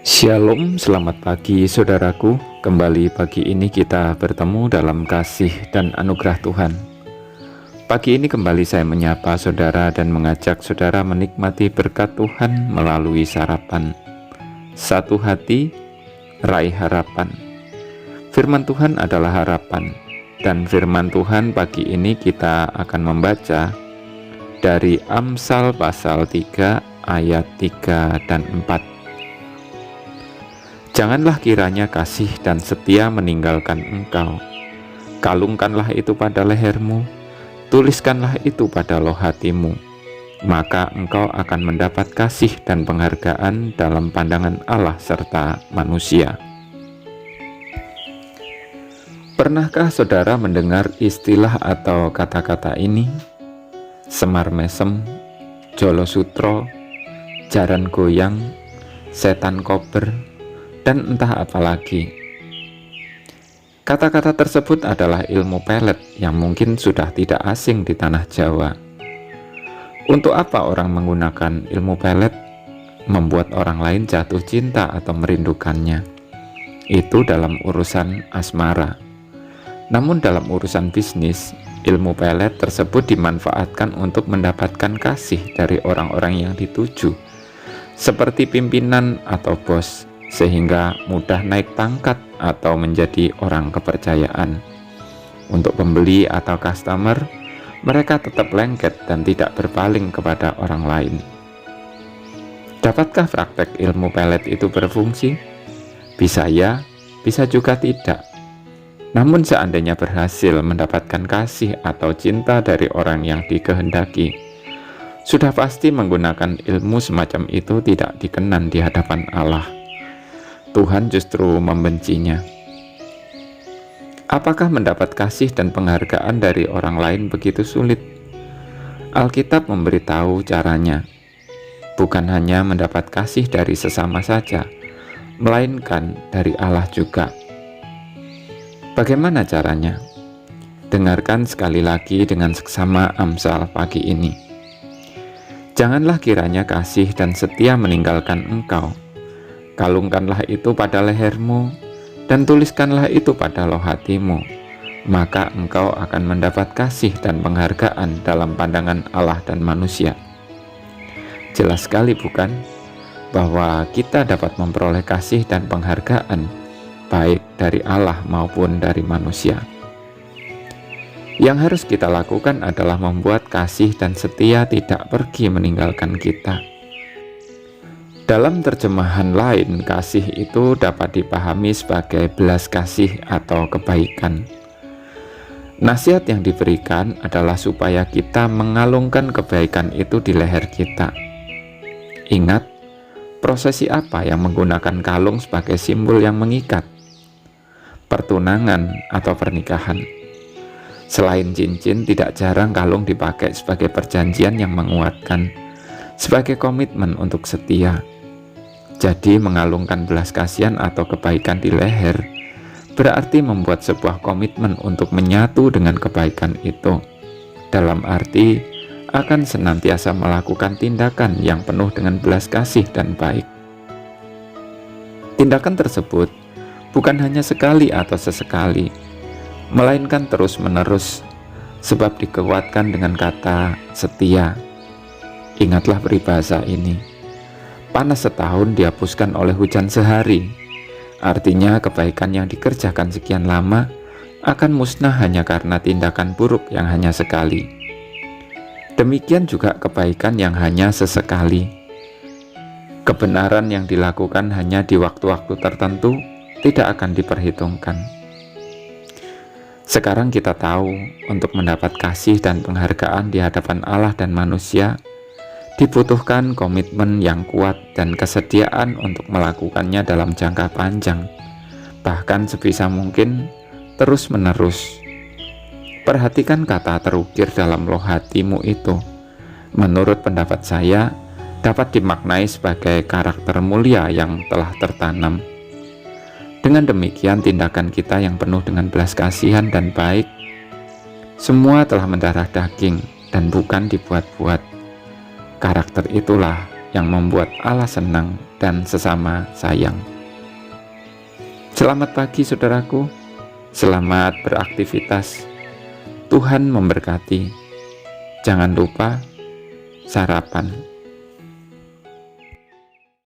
Shalom, selamat pagi saudaraku. Kembali pagi ini kita bertemu dalam kasih dan anugerah Tuhan. Pagi ini kembali saya menyapa saudara dan mengajak saudara menikmati berkat Tuhan melalui sarapan. Satu hati, raih harapan. Firman Tuhan adalah harapan, dan firman Tuhan pagi ini kita akan membaca dari Amsal pasal 3 ayat 3 dan 4. Janganlah kiranya kasih dan setia meninggalkan engkau. Kalungkanlah itu pada lehermu, tuliskanlah itu pada loh hatimu, maka engkau akan mendapat kasih dan penghargaan dalam pandangan Allah serta manusia. Pernahkah saudara mendengar istilah atau kata-kata ini? Semar mesem, jolo sutro, jaran goyang, setan kober, dan entah apa lagi. Kata-kata tersebut adalah ilmu pelet yang mungkin sudah tidak asing di tanah Jawa. Untuk apa orang menggunakan ilmu pelet? Membuat orang lain jatuh cinta atau merindukannya. Itu dalam urusan asmara. Namun dalam urusan bisnis, ilmu pelet tersebut dimanfaatkan untuk mendapatkan kasih dari orang-orang yang dituju, seperti pimpinan atau bos, sehingga mudah naik pangkat atau menjadi orang kepercayaan. Untuk pembeli atau customer, mereka tetap lengket dan tidak berpaling kepada orang lain. Dapatkah praktek ilmu pelet itu berfungsi? Bisa ya, bisa juga tidak. Namun seandainya berhasil mendapatkan kasih atau cinta dari orang yang dikehendaki, sudah pasti menggunakan ilmu semacam itu tidak dikenan di hadapan Allah. Tuhan justru membencinya. Apakah mendapat kasih dan penghargaan dari orang lain begitu sulit? Alkitab memberitahu caranya. Bukan hanya mendapat kasih dari sesama saja, melainkan dari Allah juga. Bagaimana caranya? Dengarkan sekali lagi dengan seksama Amsal pagi ini. Janganlah kiranya kasih dan setia meninggalkan engkau. Kalungkanlah itu pada lehermu, dan tuliskanlah itu pada loh hatimu, maka engkau akan mendapat kasih dan penghargaan dalam pandangan Allah dan manusia. Jelas sekali bukan, bahwa kita dapat memperoleh kasih dan penghargaan, baik dari Allah maupun dari manusia. Yang harus kita lakukan adalah membuat kasih dan setia tidak pergi meninggalkan kita. Dalam terjemahan lain, kasih itu dapat dipahami sebagai belas kasih atau kebaikan. Nasihat yang diberikan adalah supaya kita mengalungkan kebaikan itu di leher kita. Ingat, prosesi apa yang menggunakan kalung sebagai simbol yang mengikat? Pertunangan atau pernikahan. Selain cincin, tidak jarang kalung dipakai sebagai perjanjian yang menguatkan, sebagai komitmen untuk setia. Jadi mengalungkan belas kasihan atau kebaikan di leher berarti membuat sebuah komitmen untuk menyatu dengan kebaikan itu. Dalam arti akan senantiasa melakukan tindakan yang penuh dengan belas kasih dan baik. Tindakan tersebut bukan hanya sekali atau sesekali, melainkan terus-menerus, sebab dikuatkan dengan kata setia. Ingatlah peribahasa ini. Panas setahun dihapuskan oleh hujan sehari. Artinya kebaikan yang dikerjakan sekian lama akan musnah hanya karena tindakan buruk yang hanya sekali. Demikian juga kebaikan yang hanya sesekali. Kebenaran yang dilakukan hanya di waktu-waktu tertentu tidak akan diperhitungkan. Sekarang kita tahu, untuk mendapat kasih dan penghargaan di hadapan Allah dan manusia, dibutuhkan komitmen yang kuat dan kesediaan untuk melakukannya dalam jangka panjang, bahkan sebisa mungkin terus-menerus. Perhatikan kata terukir dalam loh hatimu itu. Menurut pendapat saya, dapat dimaknai sebagai karakter mulia yang telah tertanam. Dengan demikian, tindakan kita yang penuh dengan belas kasihan dan baik, semua telah mendarah daging dan bukan dibuat-buat. Karakter itulah yang membuat Allah senang dan sesama sayang. Selamat pagi saudaraku, selamat beraktivitas. Tuhan memberkati. Jangan lupa sarapan.